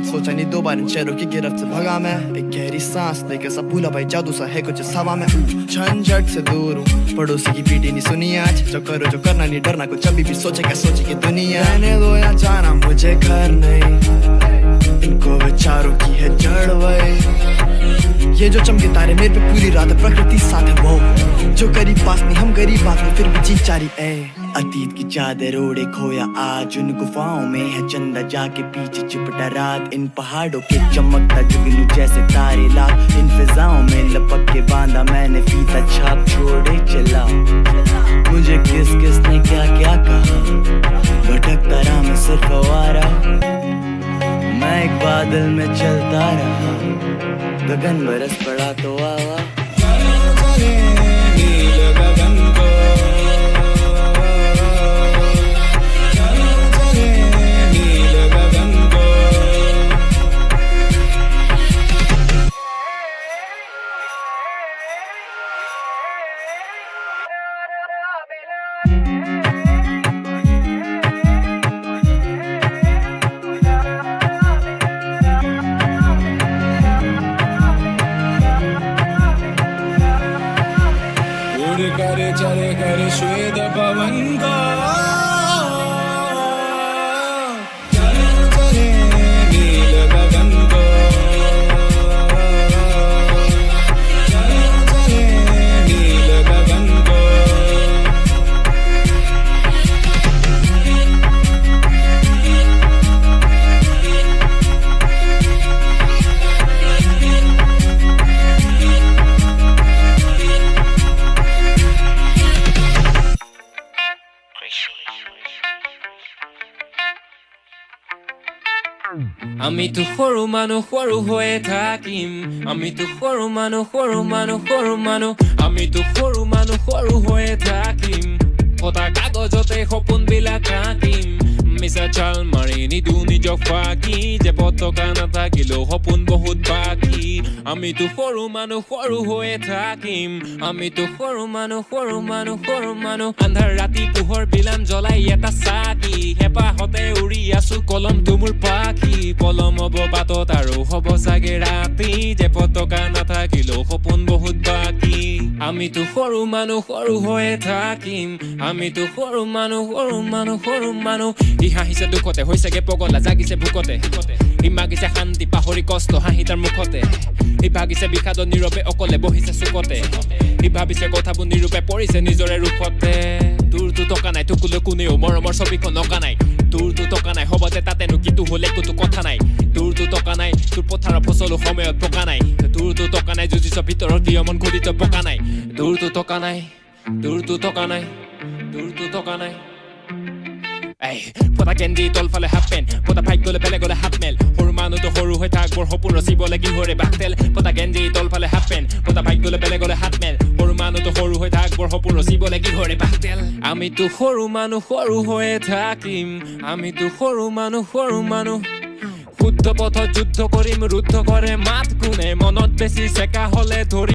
सोचा नहीं दो बार इन शहरों की गिरफ्त से भगा मैं एक गहरी सांस लेकर सब भूला भाई जादू सा है कुछ हवा में झंझट से दूर हूँ पड़ोसी की पीटी नहीं सुनी आज जो करो जो करना नहीं डरना कुछ अभी भी सोचे क्या सोचे की दुनिया रहने दो या जाना मुझे घर नहीं इनको विचारों की है जड़ वही ये जो चमके तारे मेरे पे पूरी रात प्रकृति साथ है वो जो करीब पास नहीं हम गरीब बात में फिर भी जी चारी अतीत की चादर ओढ़े खोया आज उन गुफाओं में है चंदा जाके पीछे चिपटा रात इन पहाड़ों के चमकता जुगनू जैसे तारे लाख इन फिजाओं में लपक के बांधा मैंने फीता छाप छोड़े चला मुझे किस किस ने क्या क्या कहा भटकता रहा मैं सिर्फ आवारा मैं एक बादल में चलता रहा गगन बरस पड़ा तो आवा नील गगन को नील गगन को करे चले करे श्वेत पवन का चले चले नील गगन को चले चले नील गगन को আমি তো সৰু মানুহ সৰু হৈয়ে থাকিম আমি তো সৰু মানুহ সৰু মানুহ সৰু মানুহ আমি তো সৰু মানুহ সৰু হৈয়ে থাকিম কথা কাগজতে সপোন বিলাক আঁকিম মিছা চাল মাৰি নিদু নিজক ফাঁকি যে পতকা নাথাকিলেও সপোন বহুত বাকী আমি তো সৰু মানুহ সৰু হৈয়ে থাকিম আমি তো সৰু মানুহ সৰু মানুহ সৰু মানুহ আন্ধাৰ ৰাতি পোহৰ বিলাম জ্বলাই এটা চাকি হেঁপাহতে উৰি আছো কলম তুমুৰ পাখি পলম হ'ব বাটত আৰু হ'ব চাগে ৰাতি যে পতকা নাথাকিলেও সপোন বহুত বাকী আমি তো সৰু মানুহ সৰু হৈয়ে থাকিম আমি তো সৰু মানুহ সৰু মানুহ সৰু মানুহ ই হাঁহিছে দুখতে হৈছেগে পগলা জাগিছে ভোকতে ই মাগিছে শান্তি পাহৰি কষ্ট হাঁহি তাৰ মুখতে ই ভাগিছে বিষাদত নীৰৱে অকলে বহিছে চুকতে ই ভাবিছে কথাবোৰ নিৰূপে পৰিছে নিজৰে ৰূপতে তোৰতো টকা নাই তোকলৈ কোনেও মৰমৰ ছবিখন অঁকা নাই তোৰতো টকা নাই হ'ব যে তাতেনো কিটো হ'লে একোতো কথা নাই তোৰতো টকা নাই তোৰ পথাৰৰ ফচলো সময়ত পকা নাই তোৰতো টকা নাই যুঁজিছ ভিতৰত দিয়মন ঘূৰিছ পকা নাই তোৰতো টকা নাই তোৰতো টকা নাই তোৰতো টকা নাই পতা কেন্দ্ৰি তলফালে হাফ পেণ্ট পতা ভাইক গ'লে বেলেগলে হাফ মেল সৰু মানুহতো সৰু হৈ থাক বৰ সপোন ৰচিবলে কি হৰে বাকতেল পতা কেন্দ্ৰি তলফালে হাফ পেণ্ট পতা ভাইক গ'লে বেলেগলে হাফ মেল সৰু মানুহতো সৰু হৈ থাক বৰ সপোন ৰচিবলে কি হৰে বাকতেল আমিতো সৰু মানুহ সৰু হৈয়ে থাকিম আমিতো সৰু মানুহ শুদ্ধ পথত যুদ্ধ কৰিম ৰুদ্ধ কৰে মাত কোনে মনত বেছি চেকা হ'লে ধৰি